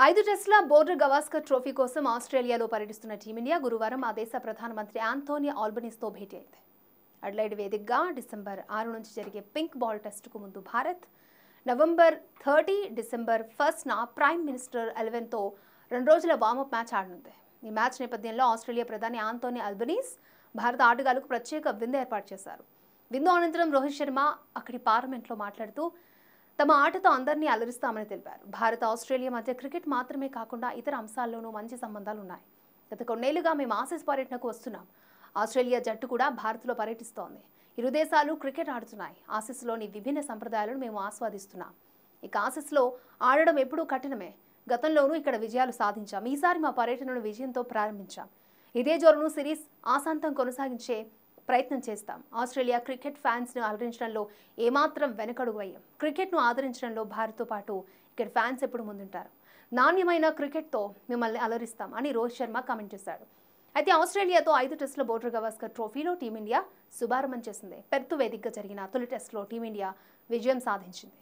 5 టెస్టుల border Gavaskar trophy కోసం ఆస్ట్రేలియాలో పర్యటిస్తున్న టీమిండియా గురువారం ఆ దేశ ప్రధానమంత్రి ఆంటోనీ ఆల్బనీస్తో భేటీ అయింది. అడ్లైడ్ వేదికగా డిసెంబర్ 6 నుంచి జరిగే పింక్ బాల్ టెస్టుకు ముందు భారత్, నవంబర్ 30, డిసెంబర్ 1న ప్రైమ్ మినిస్టర్ 11తో 2 రోజుల వార్మప్ మ్యాచ్ ఆడనుంది. ఈ మ్యాచ్ నేపథ్యంలో ఆస్ట్రేలియా ప్రధాని ఆంటోనీ ఆల్బనీస్ భారత ఆటగాళ్లకు ప్రత్యేక విందు ఏర్పాటు చేశారు. విందు అనంతరం రోహిత్ శర్మ అక్కడి పార్లమెంట్లో మాట్లాడుతూ తమ ఆటతో అందరినీ అలరిస్తామని తెలిపారు. భారత్, ఆస్ట్రేలియా మధ్య క్రికెట్ మాత్రమే కాకుండా ఇతర అంశాల్లోనూ మంచి సంబంధాలు ఉన్నాయి. గత కొన్నేళ్లుగా మేము ఆసీస్ పర్యటనకు వస్తున్నాం. ఆస్ట్రేలియా జట్టు కూడా భారత్లో పర్యటిస్తోంది. ఇరు దేశాలు క్రికెట్ ఆడుతున్నాయి. ఆసీస్లోని విభిన్న సంప్రదాయాలను మేము ఆస్వాదిస్తున్నాం. ఇక ఆసీస్లో ఆడడం ఎప్పుడూ కఠినమే. గతంలోనూ ఇక్కడ విజయాలు సాధించాం. ఈసారి మా పర్యటనను విజయంతో ప్రారంభించాం. ఇదే జోరును సిరీస్ ఆశాంతం కొనసాగించే ప్రయత్నం చేస్తాం. ఆస్ట్రేలియా క్రికెట్ ఫ్యాన్స్ను అలరించడంలో ఏమాత్రం వెనకడుగు వేయం. క్రికెట్ను ఆదరించడంలో భారత్తో పాటు ఇక్కడ ఫ్యాన్స్ ఎప్పుడు ముందుంటారు. నాణ్యమైన క్రికెట్తో మిమ్మల్ని అలరిస్తాం అని రోహిత్ శర్మ కామెంట్ చేశాడు. అయితే ఆస్ట్రేలియాతో 5 టెస్టుల బోర్డర్ గవాస్కర్ ట్రోఫీలో టీమిండియా శుభారంభం చేసింది. పెర్త్ వేదికగా జరిగిన తొలి టెస్టులో టీమిండియా విజయం సాధించింది.